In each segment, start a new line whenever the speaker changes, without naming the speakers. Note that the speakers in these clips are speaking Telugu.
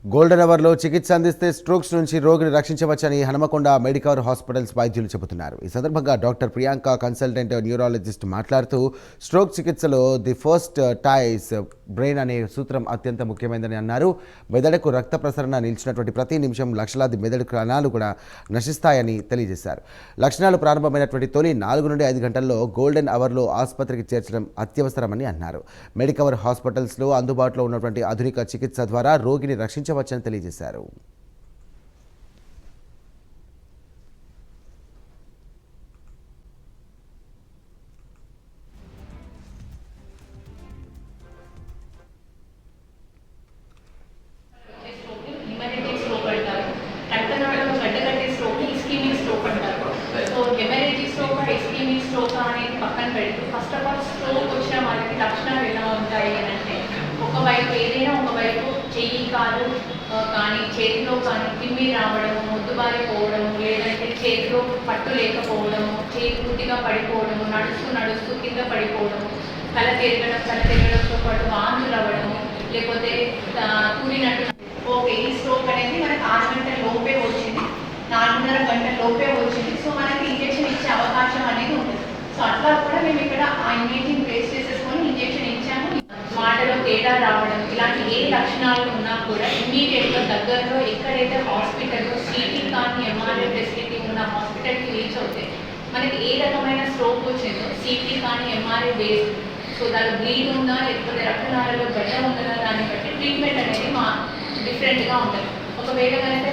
గోల్డెన్ అవర్లో చికిత్స అందిస్తే స్ట్రోక్స్ నుంచి రోగిని రక్షించవచ్చని హనుమకొండ మెడికవర్ హాస్పిటల్స్ వైద్యులు చెబుతున్నారు. ఈ సందర్భంగా డాక్టర్ ప్రియాంక కన్సల్టెంట్ న్యూరాలజిస్ట్ మాట్లాడుతూ స్ట్రోక్ చికిత్సలో ది ఫస్ట్ టైస్ బ్రెయిన్ అనే సూత్రం అత్యంత ముఖ్యమైనదని అన్నారు. మెదడుకు రక్త ప్రసరణ నిలిచినటువంటి ప్రతి నిమిషం లక్షలాది మెదడు కణాలు కూడా నశిస్తాయని తెలియజేశారు. లక్షణాలు ప్రారంభమైనటువంటి తొలి 4 నుండి 5 గంటల్లో గోల్డెన్ అవర్లో ఆసుపత్రికి చేర్చడం అత్యవసరమని అన్నారు. మెడికవర్ హాస్పిటల్స్లో అందుబాటులో ఉన్నటువంటి ఆధునిక చికిత్స ద్వారా రోగిని రక్షించవచ్చని తెలియజేశారు.
ఫస్ట్ ఆఫ్ ఆల్ స్ట్రోక్ వచ్చిన వాళ్ళకి లక్షణాలు ఎలా ఉంటాయి అని అంటే, ఒకవైపు ఏదైనా ఒకవైపు చెయ్యి కాలు కానీ చేతిలో కానీ తిమ్మి రావడము, మొద్దుబారిపోవడము, లేదంటే చేతిలో పట్టు లేకపోవడము, చేతి గుడ్డిగా పడిపోవడము, నడుస్తూ కింద పడిపోవడము, తల తిరగడంతో పాటు వాంతులు అవ్వడము, లేకపోతే కూలినట్టు. ఓకే, ఈ స్ట్రోక్ అనేది మనకు 6 గంటల లోపే వచ్చింది, 4.5 గంటల లోపే వచ్చింది. సో మనకి ఇంజెక్షన్ ఇచ్చే అవకాశం అనేది ఉంటుంది. సో అట్లా కూడా మేము ఇక్కడ ఆ ఇమేజింగ్ బేస్ చేసేసుకొని ఇంజెక్షన్ ఇచ్చాము. మాటలో తేడా రావడం ఇలాంటి ఏ లక్షణాలు ఉన్నా కూడా ఇమ్మీడియట్గా దగ్గరలో ఎక్కడైతే హాస్పిటల్లో సిటీ కానీ ఎంఆర్ఐ ఫెసిలిటీ ఉన్న హాస్పిటల్కి రీచ్ అవుతే మనకి ఏ రకమైన స్ట్రోక్ వచ్చిందో సిటీ కానీ ఎంఆర్ఐ బేస్, సో దాని బ్లీడ్ ఉందా లేకపోతే రక్తనాళాలలో గడ్డ ఉందా దాన్ని బట్టి ట్రీట్మెంట్ అనేది డిఫరెంట్గా ఉంటుంది. ఒకవేళ కనుక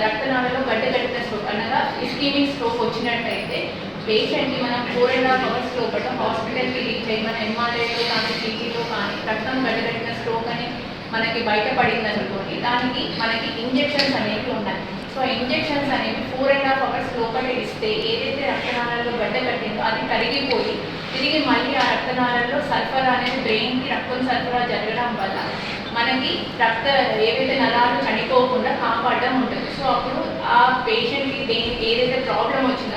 రక్తనాళాలలో గడ్డ కట్టిన స్ట్రోక్ అనగా ఇస్కీమిక్ స్ట్రోక్ వచ్చినట్టయితే పేషెంట్ని మనం 4.5 అవర్స్ లోపల హాస్పిటల్కి రీచ్ అయ్యి మన ఎంఆర్ఐలో కానీ సిటీలో కానీ రక్తం గడ్డగట్టిన స్ట్రోక్ అని మనకి బయటపడింది అనుకోండి, దానికి మనకి ఇంజెక్షన్స్ అనేవి ఉన్నాయి. సో ఇంజెక్షన్స్ అనేవి 4.5 అవర్స్ లోపల ఇస్తే ఏదైతే రక్తనాళాల్లో గడ్డ కట్టిందో అది కరిగిపోయి తిరిగి మళ్ళీ ఆ రక్తనాళాల్లో సరఫరా అనేది బ్రెయిన్కి రక్తం సరఫరా జరగడం వల్ల మనకి ఏవైతే నరాలు చనిపోకుండా కాపాడడం ఉంటుంది. సో అప్పుడు ఆ పేషెంట్కి ఏదైతే ప్రాబ్లం వచ్చిందో